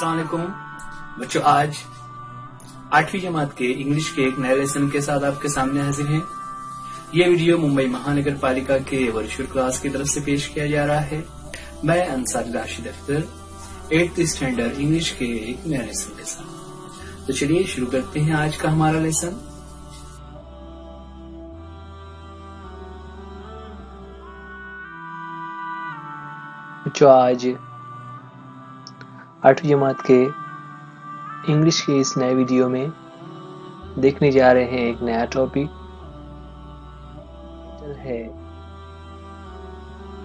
अस्सलाम वालेकुम बच्चों, आज 8वीं जमात के इंग्लिश के एक नए लेसन के साथ आपके सामने हाजिर हैं। ये वीडियो मुंबई महानगर पालिका के वर्चुअल क्लास की तरफ से पेश किया जा रहा है। मैं Ansar Rashid Akhtar 8th standard English के एक नए लेसन के साथ। तो चलिए शुरू करते हैं आज का हमारा लेसन। जो आज 8वीं जमात के इंग्लिश के इस नए वीडियो में देखने जा रहे हैं एक नया टॉपिक है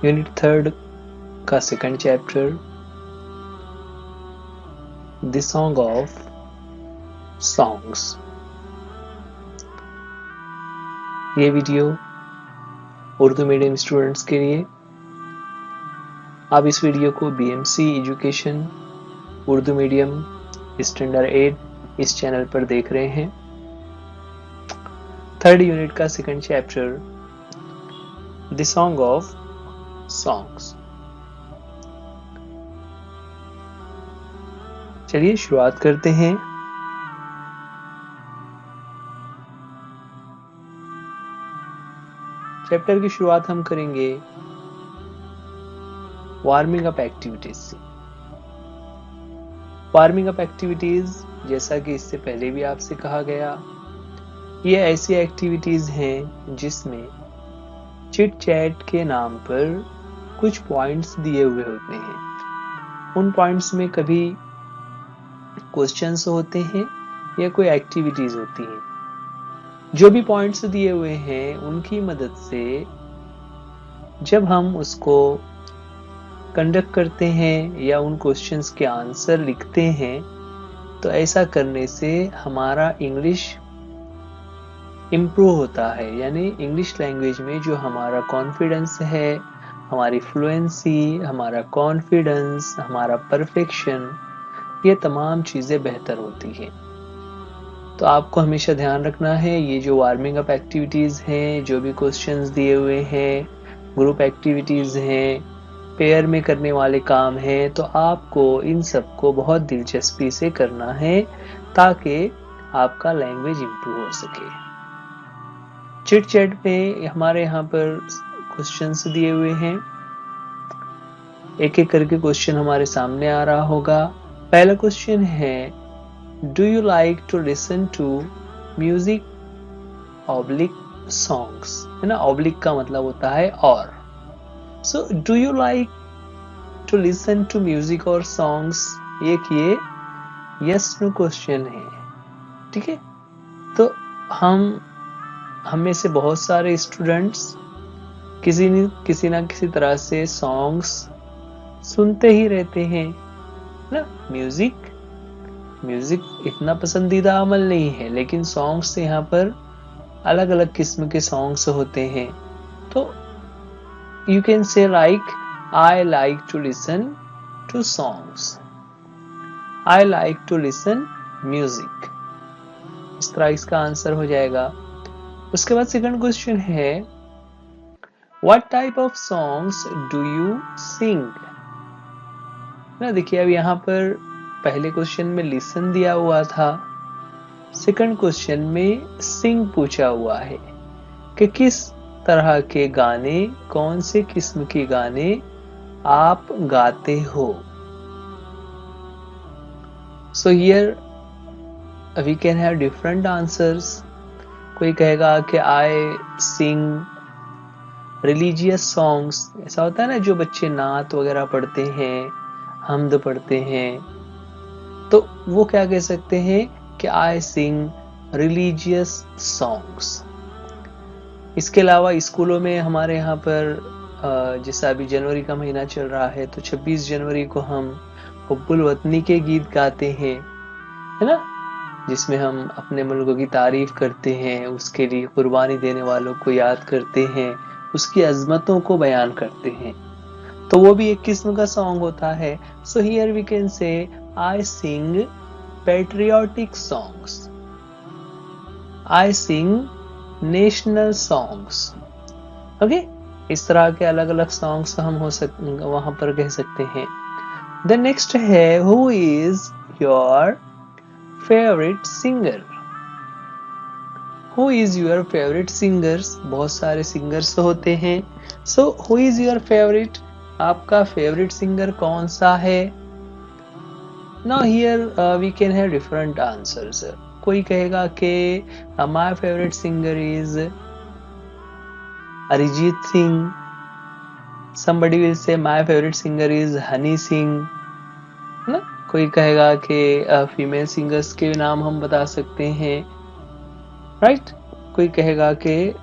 यूनिट 3 का second chapter the song of songs. ये वीडियो उर्दू मीडियम स्टूडेंट्स के लिए। आप इस वीडियो को BMC education Urdu medium standard 8 इस चैनल पर देख रहे हैं। 3rd यूनिट का second chapter the song of songs. चलिए शुरुआत करते हैं। चैप्टर की शुरुआत हम करेंगे वार्मिंग अप एक्टिविटीज से। वार्मिंग अप एक्टिविटीज, जैसा कि इससे पहले भी आपसे कहा गया, ये ऐसी एक्टिविटीज हैं जिसमें चिट चैट के नाम पर कुछ पॉइंट्स दिए हुए होते हैं। उन पॉइंट्स में कभी क्वेश्चंस होते हैं या कोई एक्टिविटीज होती हैं। जो भी पॉइंट्स दिए हुए हैं उनकी मदद से जब हम उसको कंडक्ट करते हैं या उन क्वेश्चंस के आंसर लिखते हैं, तो ऐसा करने से हमारा इंग्लिश इम्प्रूव होता है। यानी इंग्लिश लैंग्वेज में जो हमारा कॉन्फिडेंस है, हमारी फ्लुएंसी, हमारा कॉन्फिडेंस, हमारा परफेक्शन, ये तमाम चीज़ें बेहतर होती हैं। तो आपको हमेशा ध्यान रखना है, ये जो वार्मिंग अप एक्टिविटीज़ हैं, जो भी क्वेश्चंस दिए हुए हैं, ग्रुप एक्टिविटीज़ हैं, पेयर में करने वाले काम हैं, तो आपको इन सब को बहुत दिलचस्पी से करना है ताकि आपका लैंग्वेज इम्प्रूव हो सके। चिट चैट में हमारे यहाँ पर क्वेश्चंस दिए हुए हैं। एक एक करके क्वेश्चन हमारे सामने आ रहा होगा। पहला क्वेश्चन है, do you like to listen to music oblique songs, है ना। ऑब्लिक का मतलब होता है और। So, do you like to listen to music or songs? एक ये yes no क्वेश्चन है, ठीक है। तो हम में से बहुत सारे स्टूडेंट्स किसी ना किसी तरह से सॉन्ग्स सुनते ही रहते हैं ना। म्यूजिक इतना पसंदीदा अमल नहीं है, लेकिन सॉन्ग्स से यहाँ पर अलग अलग किस्म के सॉन्ग्स होते हैं। तो you can say like I like to listen to songs, I like to listen music। इस तरह इसका आंसर हो जाएगा। उसके बाद सेकंड क्वेश्चन है, what type of songs do you sing? ना देखिए, अब यहाँ पर पहले क्वेश्चन में लिसन दिया हुआ था, सेकंड क्वेश्चन में सिंग पूछा हुआ है कि किस तरह के गाने, कौन से किस्म के गाने आप गाते हो। So here we can have different answers। कोई कहेगा कि I sing religious songs। ऐसा होता है ना, जो बच्चे नात वगैरह पढ़ते हैं, हम्द पढ़ते हैं, तो वो क्या कह सकते हैं कि I sing religious songs। इसके अलावा स्कूलों में हमारे यहाँ पर जैसा अभी जनवरी का महीना चल रहा है, तो 26 जनवरी को हम हुब्बुल वतनी के गीत गाते हैं, है ना, जिसमें हम अपने मुल्क की तारीफ करते हैं, उसके लिए कुर्बानी देने वालों को याद करते हैं, उसकी अजमतों को बयान करते हैं। तो वो भी एक किस्म का सॉन्ग होता है। So here we can say I sing patriotic songs, I sing national songs. Okay, इस तरह के अलग अलग सॉन्ग्स हम वहां पर कह सकते हैं। The next है who is your favorite singer? Who is your favorite singers? बहुत सारे सिंगर्स होते हैं. So who is your favorite? आपका फेवरेट सिंगर कौन सा है? Now here we can have different answers. कोई कहेगा कि my favorite singer is Arijit Singh. Somebody will say my favorite singer is Honey Singh. ना कोई कहेगा कि फीमेल सिंगर्स के नाम हम बता सकते हैं, राइट. कोई कहेगा कि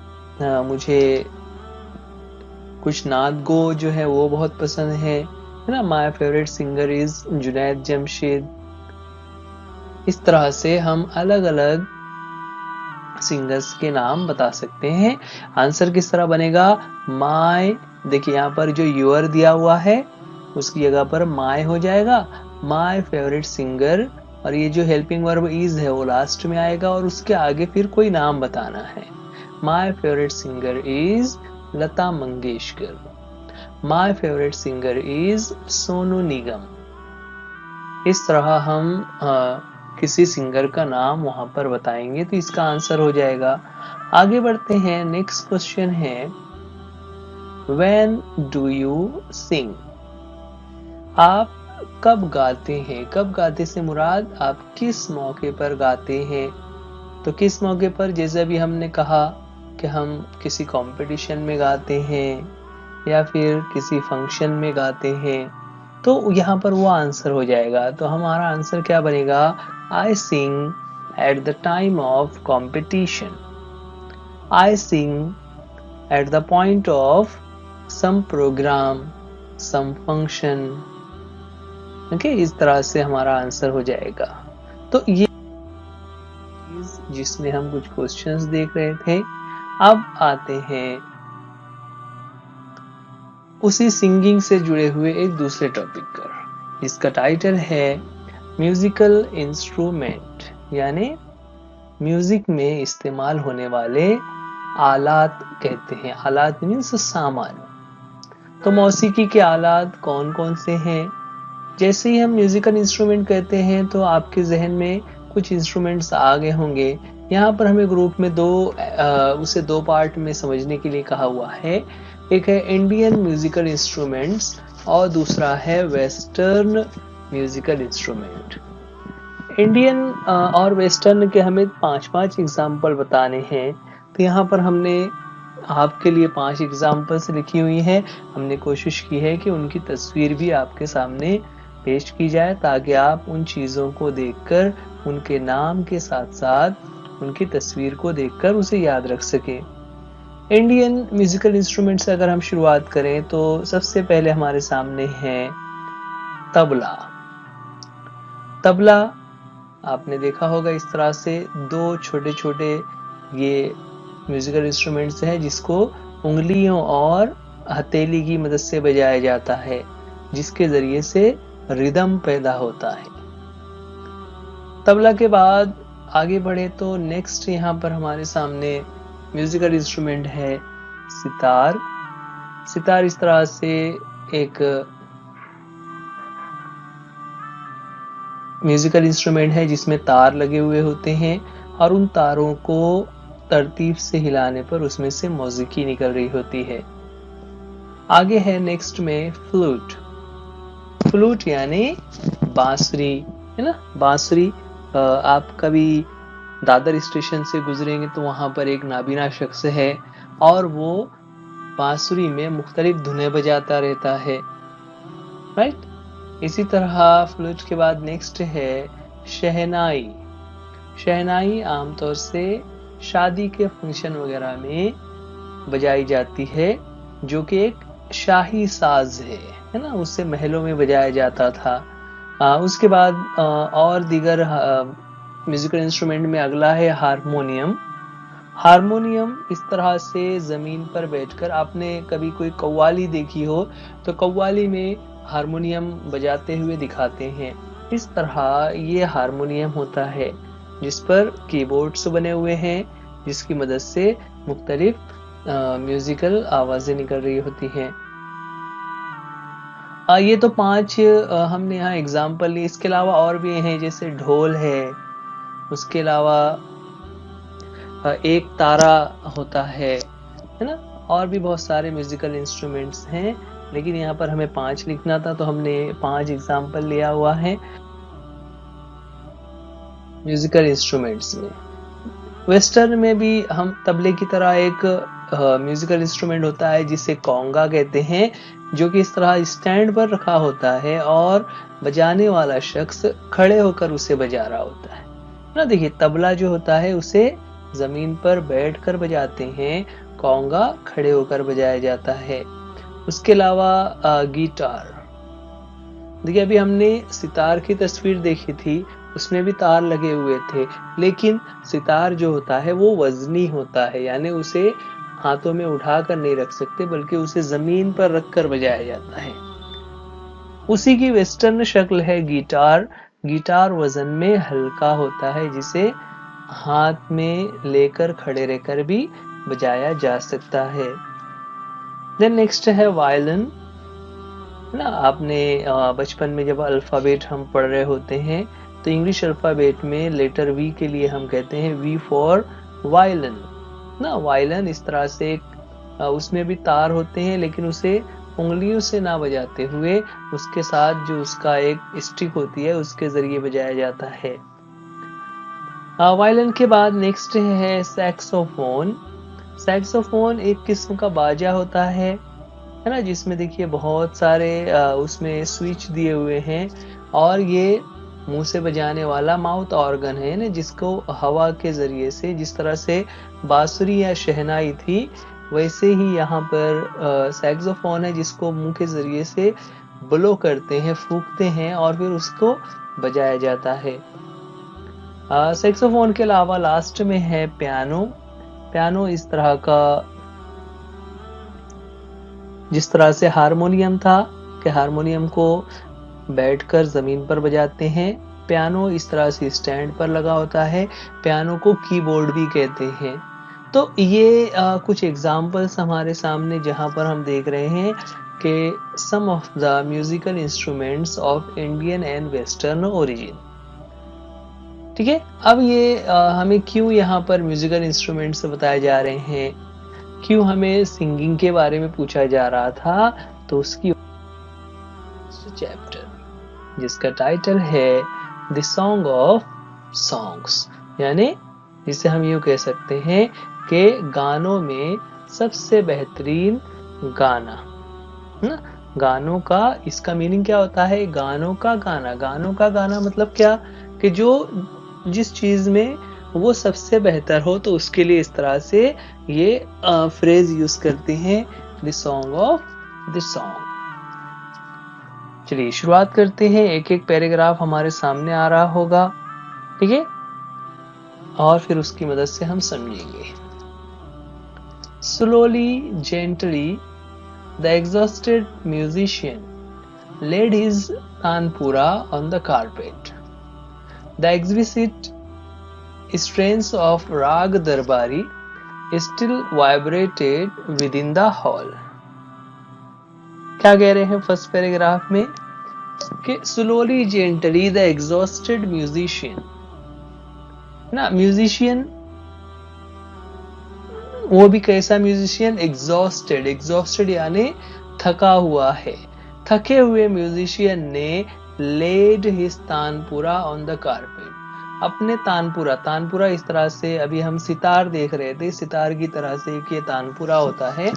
मुझे कुछ नात गो जो है वो बहुत पसंद है ना. My favourite singer is Junaid Jamshed. इस तरह से हम अलग अलग सिंगर्स के नाम बता सकते हैं. आंसर किस तरह बनेगा? माय, देखिए यहाँ पर जो योर दिया हुआ है उसकी जगह पर माय हो जाएगा. माय फेवरेट सिंगर, और ये जो हेल्पिंग वर्ब इज है वो लास्ट में आएगा और उसके आगे फिर कोई नाम बताना है. My favourite singer is Lata Mangeshkar. My favourite singer is Sonu Nigam. इस तरह हम किसी सिंगर का नाम वहां पर बताएंगे तो इसका आंसर हो जाएगा. आगे बढ़ते हैं. नेक्स्ट क्वेश्चन है When do you sing? आप कब गाते हैं? कब गाते से मुराद आप किस मौके पर गाते हैं. तो किस मौके पर, जैसे अभी हमने कहा कि हम किसी कंपटीशन में गाते हैं या फिर किसी फंक्शन में गाते हैं, तो यहाँ पर वो आंसर हो जाएगा. तो हमारा आंसर क्या बनेगा? I sing at the time of competition. I sing at the point of some program, some function. Okay, इस तरह से हमारा आंसर हो जाएगा. तो ये जिसमें हम कुछ क्वेश्चंस देख रहे थे. अब आते हैं उसी सिंगिंग से जुड़े हुए एक दूसरे टॉपिक पर. इसका टाइटल है म्यूजिकल इंस्ट्रूमेंट, यानी म्यूजिक में इस्तेमाल होने वाले आलात कहते हैं. आलात मीन्स सामान. तो मौसीकी के आलात कौन कौन से हैं? जैसे ही हम म्यूजिकल इंस्ट्रूमेंट कहते हैं तो आपके जहन में कुछ इंस्ट्रूमेंट्स आ गए होंगे. यहाँ पर हमें ग्रुप में उसे दो पार्ट में समझने के लिए कहा हुआ है. एक है इंडियन म्यूजिकल इंस्ट्रूमेंट्स और दूसरा है वेस्टर्न म्यूजिकल इंस्ट्रूमेंट. इंडियन और वेस्टर्न के हमें 5-5 एग्जाम्पल बताने हैं. तो यहाँ पर हमने आपके लिए 5 एग्जाम्पल्स लिखी हुई हैं. हमने कोशिश की है कि उनकी तस्वीर भी आपके सामने पेश की जाए ताकि आप उन चीज़ों को देखकर उनके नाम के साथ साथ उनकी तस्वीर को देखकर उसे याद रख सकें. इंडियन म्यूजिकल इंस्ट्रूमेंट से अगर हम शुरुआत करें तो सबसे पहले हमारे सामने है तबला. तबला आपने देखा होगा इस तरह से 2 छोटे छोटे ये म्यूजिकल इंस्ट्रूमेंट्स हैं जिसको उंगलियों और हथेली की मदद से बजाया जाता है, जिसके जरिए से रिदम पैदा होता है. तबला के बाद आगे बढ़े तो नेक्स्ट यहाँ पर हमारे सामने म्यूजिकल इंस्ट्रूमेंट है सितार. सितार इस तरह से एक म्यूजिकल इंस्ट्रूमेंट है जिसमें तार लगे हुए होते हैं और उन तारों को तरतीब से हिलाने पर उसमें से मौसीकी निकल रही होती है. आगे है नेक्स्ट में फ्लूट. फ्लूट यानी बांसुरी, है ना. बांसुरी आप कभी दादर स्टेशन से गुजरेंगे तो वहां पर एक नाबीना शख्स है और वो बांसुरी में मुख्तलिफ धुनें बजाता रहता है, राइट. इसी तरह फ्लूट के बाद नेक्स्ट है शहनाई. शहनाई आमतौर से शादी के फंक्शन वगैरह में बजाई जाती है, जो कि एक शाही साज है ना. उससे महलों में बजाया जाता था. उसके बाद और दीगर म्यूजिकल इंस्ट्रूमेंट में अगला है हारमोनियम. हारमोनियम इस तरह से जमीन पर बैठकर, आपने कभी कोई कव्वाली देखी हो तो कव्वाली में हारमोनियम बजाते हुए दिखाते हैं. इस तरह ये हारमोनियम होता है जिस पर कीबोर्ड्स बने हुए हैं जिसकी मदद से मुख्तलिफ म्यूजिकल आवाजें निकल रही होती हैं. ये तो 5 हमने यहाँ एग्जाम्पल लिए। इसके अलावा और भी हैं, जैसे ढोल है, उसके अलावा एक तारा होता है ना, और भी बहुत सारे म्यूजिकल इंस्ट्रूमेंट्स हैं, लेकिन यहाँ पर हमें 5 लिखना था तो हमने 5 एग्जाम्पल लिया हुआ है म्यूजिकल इंस्ट्रूमेंट्स में। वेस्टर्न में भी हम तबले की तरह एक म्यूजिकल इंस्ट्रूमेंट होता है जिसे कोंगा कहते हैं, जो कि इस तरह स्टैंड पर रखा होता है और बजाने वाला शख्स खड़े होकर उसे बजा रहा होता है ना। देखिए, तबला जो होता है उसे जमीन पर बैठकर बजाते हैं, कोंगा खड़े होकर बजाया जाता है। उसके अलावा गिटार, देखिए अभी हमने सितार की तस्वीर देखी थी, उसमें भी तार लगे हुए थे, लेकिन सितार जो होता है वो वजनी होता है, यानी उसे हाथों में उठाकर नहीं रख सकते, बल्कि उसे जमीन पर रखकर बजाया जाता है। उसी की वेस्टर्न शक्ल है गिटार। गिटार वजन में हल्का होता है, जिसे हाथ में लेकर खड़े रहकर भी बजाया जा सकता है। देन नेक्स्ट है वायलिन ना। आपने बचपन में जब अल्फाबेट हम पढ़ रहे होते हैं तो इंग्लिश अल्फाबेट में लेटर वी के लिए हम कहते हैं वी फॉर वायलिन ना। वायलिन इस तरह से उसमें भी तार होते हैं, लेकिन उसे उंगलियों से ना बजाते हुए उसके साथ जो उसका एक स्टिक होती है उसके जरिए बजाया जाता है। वायलिन के बाद नेक्स्ट है सैक्सोफोन। सैक्सोफोन एक किस्म का बाजा होता है ना, जिसमें देखिए बहुत सारे उसमें स्विच दिए हुए हैं, और ये मुंह से बजाने वाला माउथ ऑर्गन है ना, जिसको हवा के जरिए से, जिस तरह से बांसुरी या शहनाई थी, वैसे ही यहाँ पर सैक्सोफोन है जिसको मुंह के जरिए से ब्लो करते हैं, फूंकते हैं और फिर उसको बजाया जाता है। सैक्सोफोन के अलावा लास्ट में है पियानो। पियानो इस तरह का, जिस तरह से हारमोनियम था कि हारमोनियम को बैठकर जमीन पर बजाते हैं, पियानो इस तरह से स्टैंड पर लगा होता है। पियानो को कीबोर्ड भी कहते हैं। तो ये कुछ एग्जाम्पल्स हमारे सामने, जहां पर हम देख रहे हैं कि some of the musical instruments of Indian and western origin. ठीक है, अब ये हमें क्यों यहाँ पर म्यूजिकल इंस्ट्रूमेंट्स बताए जा रहे हैं, क्यों हमें सिंगिंग के बारे में पूछा जा रहा था, तो उसकी चैप्टर जिसका टाइटल है द सॉन्ग ऑफ सॉन्ग्स, यानी जिसे हम यूं कह सकते हैं कि गानों में सबसे बेहतरीन गाना ना। गानों का इसका मीनिंग क्या होता है, गानों का गाना। गानों का गाना मतलब क्या, कि जो जिस चीज में वो सबसे बेहतर हो, तो उसके लिए इस तरह से ये फ्रेज यूज करते हैं, the song of the song. चलिए शुरुआत करते हैं। एक एक पैराग्राफ हमारे सामने आ रहा होगा, ठीक है, और फिर उसकी मदद से हम समझेंगे। Slowly, gently, the exhausted musician laid his tanpura on the carpet. The exquisite strains of Rag Darbari still vibrated within the hall. क्या कह रहे हैं फर्स्ट पैराग्राफ में कि slowly, gently, the exhausted musician ना। म्यूजिशियन वो भी कैसा म्यूजिशियन, एग्जॉस्टेड। एग्जॉस्टेड यानी थका हुआ है। थके हुए म्यूजिशियन ने laid his tanpura on the carpet, अपने तानपुरा। तानपुरा इस तरह से, अभी हम सितार देख रहे थे, सितार की तरह से एक ये तानपुरा होता है।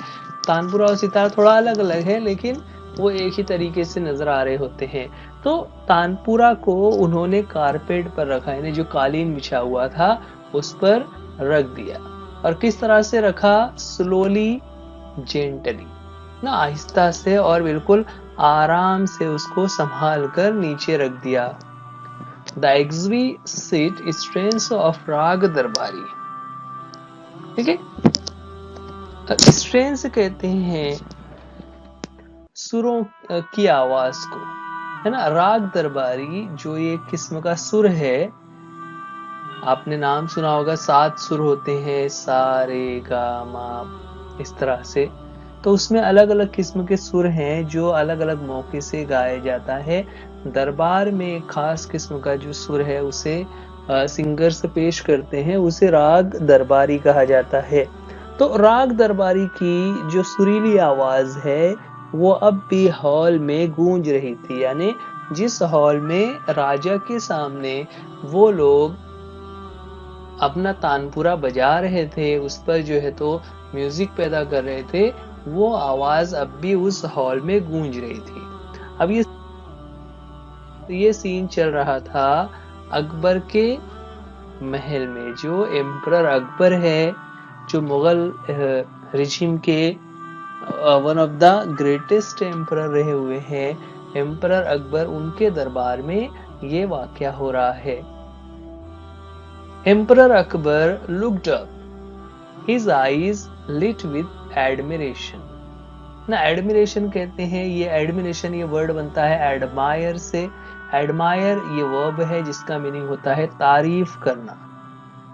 तानपुरा और सितार थोड़ा अलग अलग है, लेकिन वो एक ही तरीके से नजर आ रहे होते हैं। तो तानपुरा को उन्होंने कारपेट पर रखा, यानी जो कालीन बिछा हुआ था उस पर रख दिया। और किस तरह से रखा, स्लोली जेंटली ना, आहिस्ता से और बिल्कुल आराम से उसको संभाल कर नीचे रख दिया। द एक्विजिट स्ट्रेन्स ऑफ राग दरबारी, ठीक है। स्ट्रेन्स कहते हैं सुरों की आवाज को, है ना। राग दरबारी जो एक किस्म का सुर है, आपने नाम सुना होगा, 7 सुर होते हैं, सा रे गा मा, इस तरह से तो उसमें अलग अलग किस्म के सुर हैं जो अलग अलग मौके से गाया जाता है। दरबार में एक खास किस्म का जो सुर है उसे सिंगर्स पेश करते हैं, उसे राग दरबारी कहा जाता है। तो राग दरबारी की जो सुरीली आवाज है वो अब भी हॉल में गूंज रही थी, यानी जिस हॉल में राजा के सामने वो लोग अपना तानपुरा बजा रहे थे, उस पर जो है तो म्यूजिक पैदा कर रहे थे, वो आवाज अब भी उस हॉल में गूंज रही थी। अब ये सीन चल रहा था अकबर के महल में। जो एम्परर अकबर है, जो मुगल रिजिम के one of the greatest emperor रहे हुए हैं, एम्परर अकबर, उनके दरबार में ये वाकया हो रहा है। Emperor Akbar looked up, his eyes lit with admiration. ना एडमिरेशन कहते हैं, ये एडमिरेशन ये वर्ड बनता है एडमायर से। एडमायर ये वर्ब है जिसका मीनिंग होता है तारीफ करना,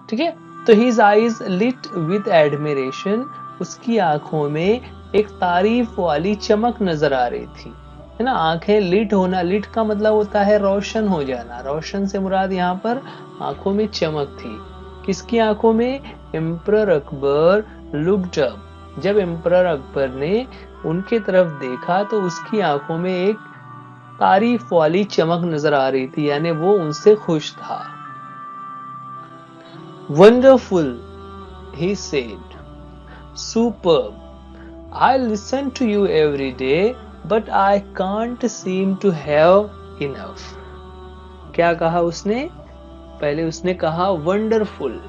ठीक है। तो his eyes lit with admiration, उसकी आंखों में एक तारीफ वाली चमक नजर आ रही थी, है ना। आंखें लिट होना, लिट का मतलब होता है रोशन हो जाना, रोशन से मुराद यहाँ पर आंखों में चमक थी। किसकी आंखों में? एम्परर अकबर लुक्ड अप, जब एम्परर अकबर ने उनके तरफ देखा तो उसकी आंखों में एक तारीफ वाली चमक नजर आ रही थी, यानी वो उनसे खुश था। Wonderful, he said, superb, I listen to you every day, but I can't seem to have enough. क्या कहा उसने? पहले उसने कहा वंडरफुल,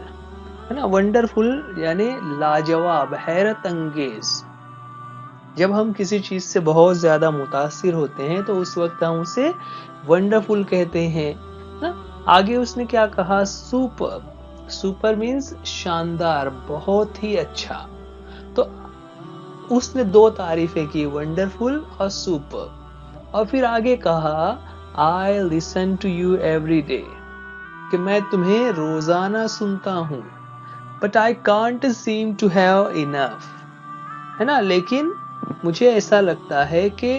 है ना। वंडरफुल यानी लाजवाब, हैरत अंगेज। जब हम किसी चीज से बहुत ज्यादा मुतासिर होते हैं तो उस वक्त हम उसे वंडरफुल कहते हैं ना। आगे उसने क्या कहा? सुपर, सुपर मीन्स शानदार, बहुत ही अच्छा। तो उसने दो तारीफें की, वंडरफुल और सुपर। और फिर आगे कहा I listen to you every day, कि मैं तुम्हें रोजाना सुनता हूं, but I can't seem to have enough, है ना। लेकिन मुझे ऐसा लगता है कि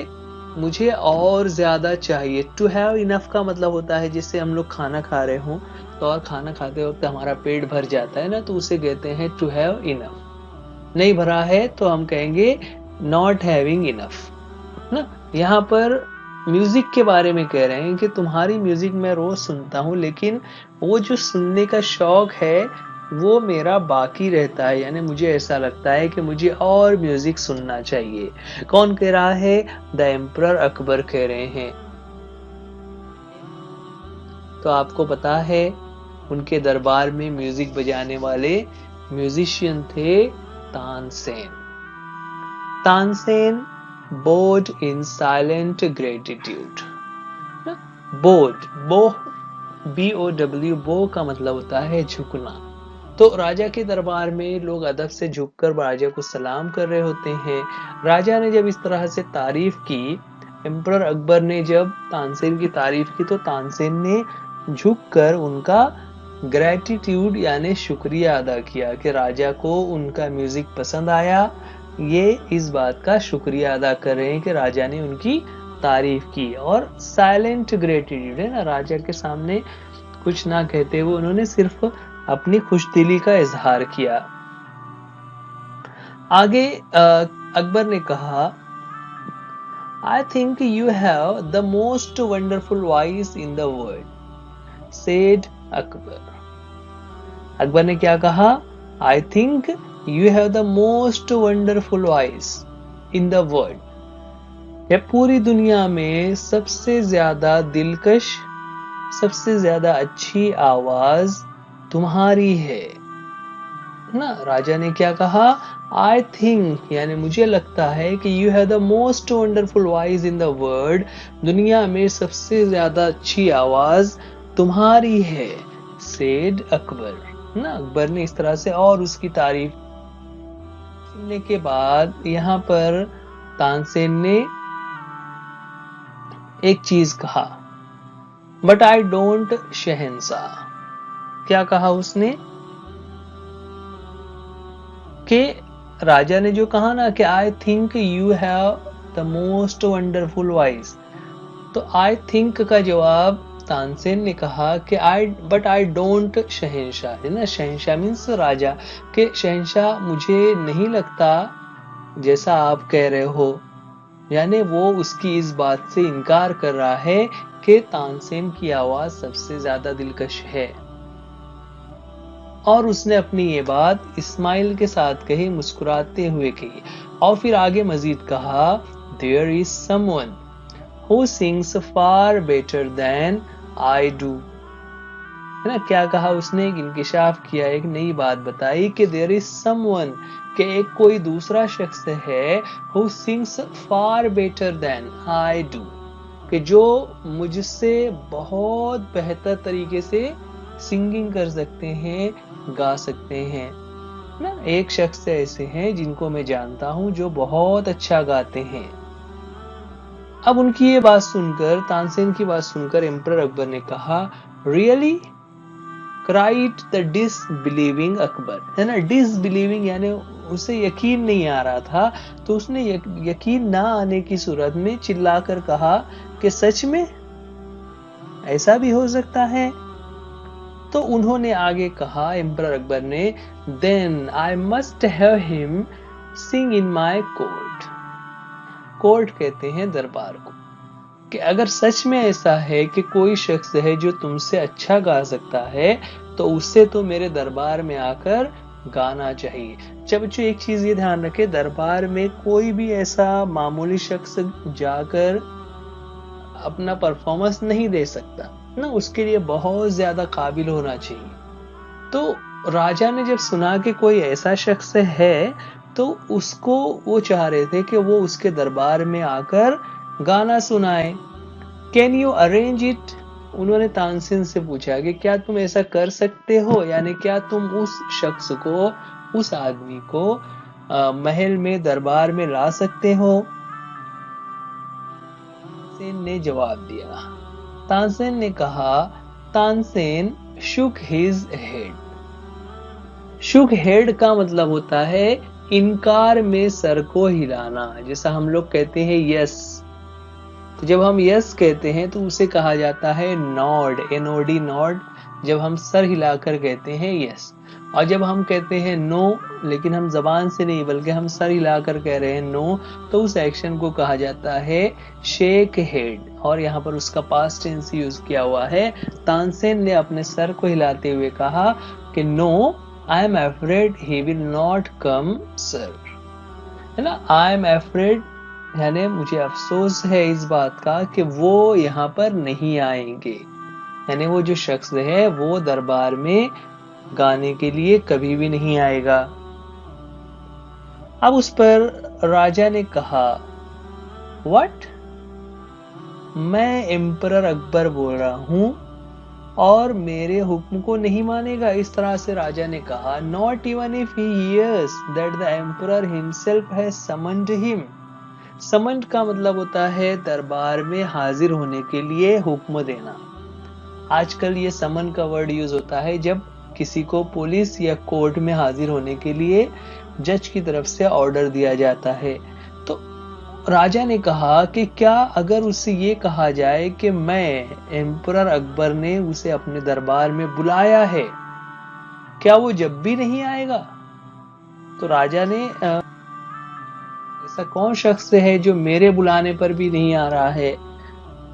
मुझे और ज्यादा चाहिए। टू हैव इनफ का मतलब होता है जैसे हम लोग खाना खा रहे हों तो और खाना खाते वक्त हमारा पेट भर जाता है ना, तो उसे कहते हैं टू हैव इनफ। नहीं भरा है तो हम कहेंगे नॉट हैविंग इनफ ना। यहाँ पर म्यूजिक के बारे में कह रहे हैं कि तुम्हारी म्यूजिक मैं रोज सुनता हूँ, लेकिन वो जो सुनने का शौक है वो मेरा बाकी रहता है, यानी मुझे ऐसा लगता है कि मुझे और म्यूजिक सुनना चाहिए। कौन कह रहा है? द एम्परर अकबर कह रहे हैं। तो आपको पता है उनके दरबार में म्यूजिक बजाने वाले म्यूजिशियन थे Tansen. Tansen bowed in silent gratitude। bowed, B-O-W, बो का मतलब होता है झुकना। तो राजा के दरबार में लोग अदब से झुककर राजा को सलाम कर रहे होते हैं। राजा ने जब इस तरह से तारीफ की, एम्परर अकबर ने जब तानसेन की तारीफ की, तो तानसेन ने झुककर उनका ग्रेटिट्यूड यानी शुक्रिया अदा किया कि राजा को उनका म्यूजिक पसंद आया। ये इस बात का शुक्रिया अदा कर रहे हैं कि राजा ने उनकी तारीफ की। और साइलेंट ग्रेटिट्यूड है ना, राजा के सामने कुछ ना कहते हुए उन्होंने सिर्फ अपनी खुशदिली का इजहार किया। आगे अकबर ने कहा I think you have the most wonderful voice in the world, said Akbar. Akbar ने क्या कहा? I think you have the most wonderful voice in the world, यह पूरी दुनिया में सबसे ज्यादा दिलकश, सबसे ज्यादा अच्छी आवाज तुम्हारी है ना। राजा ने क्या कहा? आई थिंक यानी मुझे लगता है कि you have the most wonderful voice in the world, दुनिया में सबसे ज्यादा अच्छी आवाज तुम्हारी है, सेड अकबर ना। अकबर ने इस तरह से और उसकी तारीफ सुनने के बाद यहाँ पर तानसेन ने एक चीज कहा, बट आई डोंट शहंशाह। क्या कहा उसने? कि राजा ने जो कहा ना कि I think you have the most wonderful voice, तो आई थिंक का जवाब तानसेन ने कहा कि आई डोंट शहंशाह, है ना, शहंशाह मीन्स राजा, के शहंशाह मुझे नहीं लगता जैसा आप कह रहे हो। यानी वो उसकी इस बात से इनकार कर रहा है कि तानसेन की आवाज सबसे ज्यादा दिलकश है। और उसने अपनी ये बात इस्माइल के साथ कही, मुस्कुराते हुए कही, और फिर आगे मजीद कहा, there is someone who sings far better than I do, है ना। क्या कहा उसने, एक इंकिशाफ किया, एक नई बात बताई कि देयर इज समवन, कि एक कोई दूसरा शख्स है, who sings far better than I do, कि जो मुझसे बहुत बेहतर तरीके से सिंगिंग कर सकते हैं, गा सकते हैं ना। एक शख्स ऐसे हैं जिनको मैं जानता हूं जो बहुत अच्छा गाते हैं। अब उनकी ये बात सुनकर, तानसेन की बात सुनकर एम्परर अकबर ने कहा, रियली, क्राइड द डिसबिलीविंग अकबर, है ना। डिसबिलीविंग यानी उसे यकीन नहीं आ रहा था, तो उसने यकीन ना आने की सूरत में चिल्लाकर कहा कि सच में ऐसा भी हो सकता है। तो उन्होंने आगे कहा, एम्परर अकबर ने, then I must have him sing in my court. Court कहते हैं दरबार को, कि अगर सच में ऐसा है कि कोई शख्स है जो तुमसे अच्छा गा सकता है, तो उससे तो मेरे दरबार में आकर गाना चाहिए। जब बच्चों एक चीज ये ध्यान रखे, दरबार में कोई भी ऐसा मामूली शख्स जाकर अपना परफॉर्मेंस नहीं दे सकता ना, उसके लिए बहुत ज्यादा काबिल होना चाहिए। तो राजा ने जब सुना कि कोई ऐसा शख्स है, तो उसको वो चाह रहे थे कि वो उसके दरबार में आकर गाना सुनाए। कैन यू अरेंज इट, उन्होंने तानसेन से पूछा कि क्या तुम ऐसा कर सकते हो, यानी क्या तुम उस शख्स को, उस आदमी को महल में, दरबार में ला सकते हो। तानसेन ने जवाब दिया, तानसेन ने कहा, तानसेन शुक हिज हेड। शुक हेड का मतलब होता है इनकार में सर को हिलाना, जैसा हम लोग कहते हैं यस। तो जब हम यस कहते हैं तो उसे कहा जाता है नॉड, एनओडी, नॉड, जब हम सर हिलाकर कहते हैं यस। और जब हम कहते हैं नो, लेकिन हम जबान से नहीं बल्कि हम सर हिलाकर कह रहे हैं नो, तो उस एक्शन को कहा जाता है शेक हेड, और यहाँ पर उसका पास्ट टेंस यूज किया हुआ है। तानसेन ने अपने सर को हिलाते हुए कहा कि no, I am afraid he will not come sir, है ना। आई एम अफ्रेड यानी मुझे अफसोस है इस बात का कि वो यहाँ पर नहीं आएंगे, यानी वो जो शख्स है वो दरबार में गाने के लिए कभी भी नहीं आएगा। अब उस पर राजा ने कहा, व्हाट, मैं एम्परर अकबर बोल रहा हूं और मेरे हुक्म को नहीं मानेगा। इस तरह से राजा ने कहा, not even if he hears that the emperor himself has summoned him. Summoned का मतलब होता है दरबार में हाजिर होने के लिए हुक्म देना। आजकल ये समन का वर्ड यूज होता है जब किसी को पुलिस या कोर्ट में हाजिर होने के लिए जज की तरफ से ऑर्डर दिया जाता है। तो राजा ने कहा कि क्या अगर उससे ये कहा जाए कि मैं, एम्परर अकबर ने उसे अपने दरबार में बुलाया है, क्या वो जब भी नहीं आएगा? तो राजा ने, ऐसा कौन शख्स है जो मेरे बुलाने पर भी नहीं आ रहा है?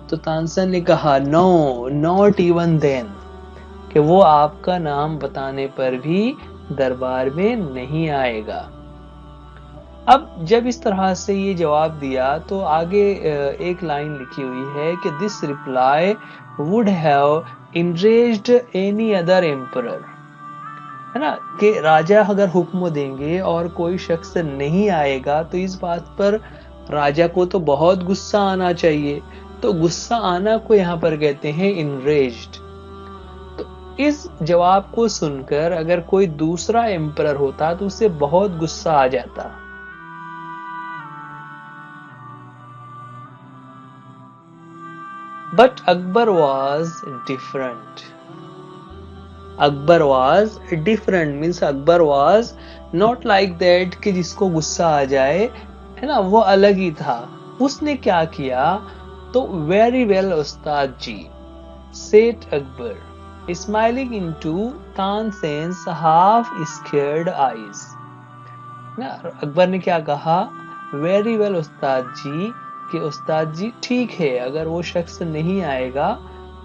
तो तानसेन ने कहा, नो, नॉट इवन देन, कि वो आपका नाम बताने पर भी दरबार में नहीं आएगा। अब जब इस तरह से ये जवाब दिया तो आगे एक लाइन लिखी हुई है कि this reply would have enraged any other emperor, है ना, कि राजा अगर हुक्म देंगे और कोई शख्स नहीं आएगा तो इस बात पर राजा को तो बहुत गुस्सा आना चाहिए। तो गुस्सा आना को यहाँ पर कहते हैं enraged। तो इस जवाब को सुनकर अगर कोई दूसरा एम्परर होता तो उसे बहुत गुस्सा आ जाता। But Akbar was different. Akbar was different, means Akbar was not like that कि जिसको गुस्सा आ जाए, है ना, वो अलग ही था। उसने क्या किया, तो वेरी वेल उस्ताद जी, सेठ Akbar smiling into Tansen's half scared eyes. ना, अकबर ने क्या कहा, वेरी वेल उस्ताद जी, कि उस्ताद जी ठीक है, अगर वो शख्स नहीं आएगा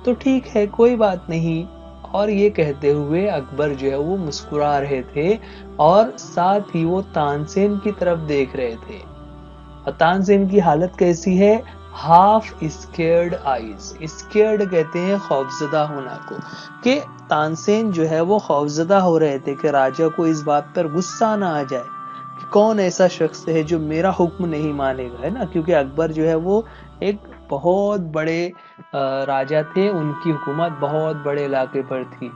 तो ठीक है, कोई बात नहीं। और ये कहते हुए अकबर जो है वो मुस्कुरा रहे थे और साथ ही वो तानसेन की तरफ देख रहे थे। और तानसेन की हालत कैसी है, हाफ स्केयर्ड आईज। स्केयर्ड कहते हैं खौफजदा होना को, कि तानसेन जो है वो खौफजदा हो रहे थे कि राजा को इस बात पर गुस्सा ना आ जाए कि कौन ऐसा शख्स है जो मेरा हुक्म नहीं मानेगा, है ना, क्योंकि अकबर जो है वो एक बहुत बड़े राजा थे, उनकी हुकूमत बहुत बड़े इलाके पर थी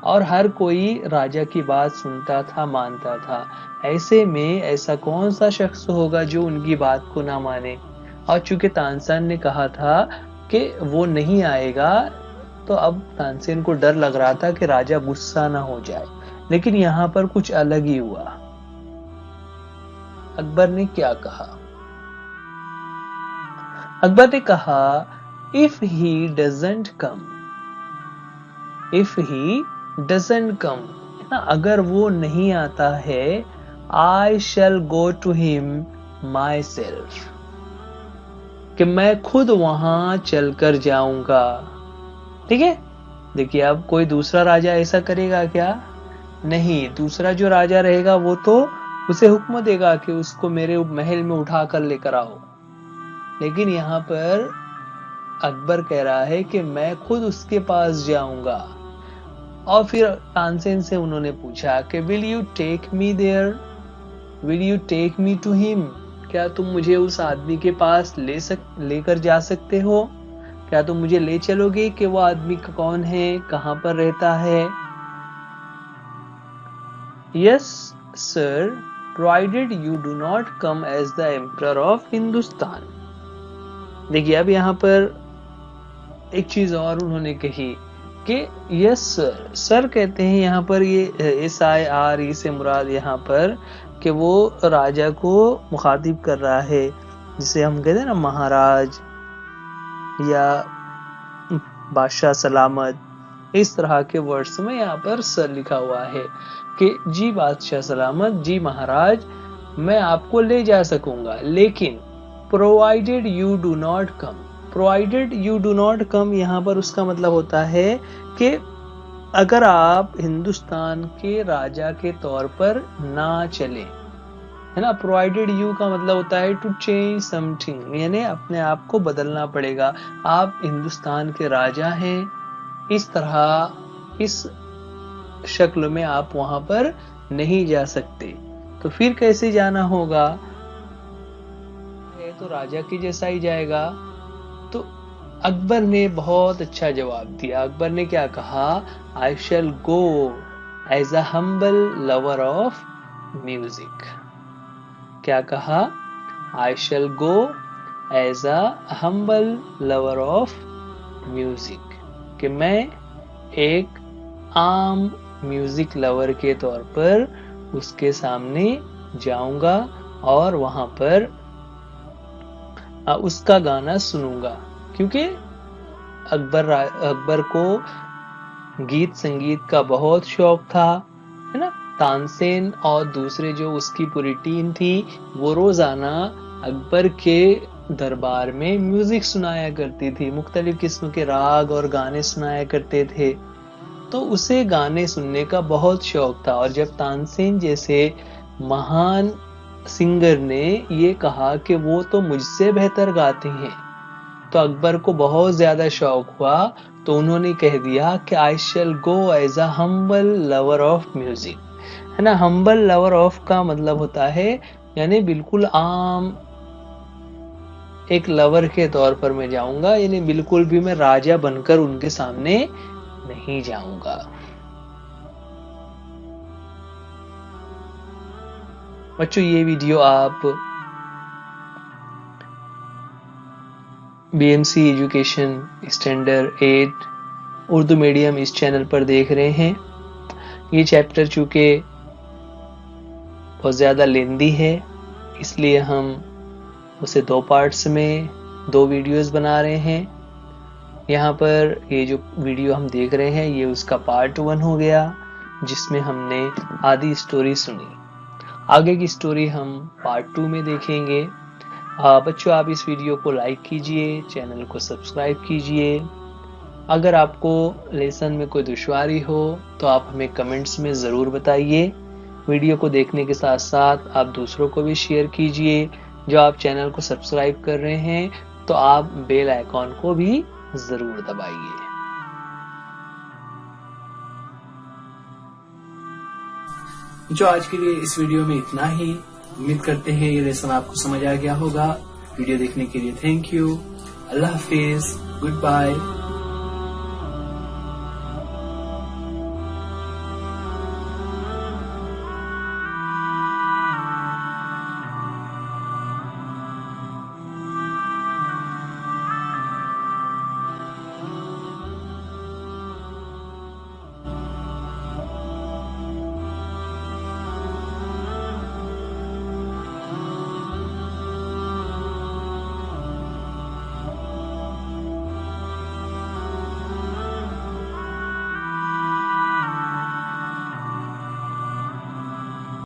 और हर कोई राजा की बात सुनता था, मानता था। ऐसे में ऐसा कौन सा शख्स होगा जो उनकी बात को ना माने। और चूंकि तानसेन ने कहा था कि वो नहीं आएगा, तो अब तानसेन को डर लग रहा था कि राजा गुस्सा ना हो जाए। लेकिन यहाँ पर कुछ अलग ही हुआ। अकबर ने क्या कहा, अकबर ने कहा, if he doesn't come, if he doesn't come, ना, अगर वो नहीं आता है, I shall go to him myself, कि मैं खुद वहां चलकर जाऊंगा। ठीक है, देखिए अब कोई दूसरा राजा ऐसा करेगा क्या, नहीं, दूसरा जो राजा रहेगा वो तो उसे हुक्म देगा कि उसको मेरे महल में उठाकर लेकर आओ। लेकिन यहाँ पर अकबर कह रहा है कि मैं खुद उसके पास जाऊंगा। और फिर तानसेन से उन्होंने पूछा कि will you take me there, will you take me to him, क्या तुम मुझे उस आदमी के पास लेकर जा सकते हो, क्या तुम मुझे ले चलोगे कि वो आदमी कौन है, कहां पर रहता है। Yes sir, provided you do not come as the emperor of Hindustan. देखिए अब यहाँ पर एक चीज और उन्होंने कही कि यस सर, सर कहते हैं यहाँ पर ये SIR से मुराद यहाँ पर कि वो राजा को मुखातिब कर रहा है, जिसे हम कहते हैं ना महाराज या बादशाह सलामत, इस तरह के वर्ड्स में यहाँ पर सर लिखा हुआ है कि जी बादशाह सलामत, जी महाराज, मैं आपको ले जा सकूंगा, लेकिन provided you do not come. Provided you do not कम यहाँ पर उसका मतलब होता है कि अगर आप हिंदुस्तान के राजा के तौर पर ना चले, है ना। प्रोवाइडेड यू का मतलब होता है टू चेंज समथिंग, यानी अपने आप को बदलना पड़ेगा। आप हिंदुस्तान के राजा हैं, इस तरह इस शक्ल में आप वहां पर नहीं जा सकते। तो फिर कैसे जाना होगा, तो राजा के जैसा ही जाएगा। तो अकबर ने बहुत अच्छा जवाब दिया। अकबर ने क्या कहा, I shall go as a humble lover of music. क्या कहा, I shall go as a humble lover of music, कि मैं एक आम म्यूजिक लवर के तौर पर उसके सामने जाऊंगा और वहां पर उसका गाना सुनूंगा। क्योंकि अकबर को गीत संगीत का बहुत शौक था, है ना। तानसेन और दूसरे जो उसकी पूरी टीम थी वो रोजाना अकबर के दरबार में म्यूजिक सुनाया करती थी, मुख्तलिफ किस्म के राग और गाने सुनाया करते थे। तो उसे गाने सुनने का बहुत शौक था। और जब तानसेन जैसे महान सिंगर ने ये कहा कि वो तो मुझसे बेहतर गाते हैं, तो अकबर को बहुत ज्यादा शौक हुआ। तो उन्होंने कह दिया कि I shall go as a humble lover of music, है ना। हम्बल लवर ऑफ का मतलब होता है यानी बिल्कुल आम एक लवर के तौर पर मैं जाऊंगा, यानी बिल्कुल भी मैं राजा बनकर उनके सामने नहीं जाऊंगा। बच्चों ये वीडियो आप BMC education standard 8 Urdu medium इस चैनल पर देख रहे हैं। ये चैप्टर चूंकि बहुत ज़्यादा लेंदी है, इसलिए हम उसे 2 पार्ट्स में 2 वीडियोस बना रहे हैं। यहाँ पर ये जो वीडियो हम देख रहे हैं ये उसका पार्ट 1 हो गया, जिसमें हमने आधी स्टोरी सुनी। आगे की स्टोरी हम पार्ट 2 में देखेंगे। बच्चों, आप इस वीडियो को लाइक कीजिए, चैनल को सब्सक्राइब कीजिए। अगर आपको लेसन में कोई दुश्वारी हो तो आप हमें कमेंट्स में ज़रूर बताइए। वीडियो को देखने के साथ साथ आप दूसरों को भी शेयर कीजिए। जो आप चैनल को सब्सक्राइब कर रहे हैं तो आप बेल आइकॉन को भी ज़रूर दबाइए। जो आज के लिए इस वीडियो में इतना ही। उम्मीद करते हैं ये लेसन आपको समझ आ गया होगा। वीडियो देखने के लिए थैंक यू। अल्लाह हाफिज, गुड बाय।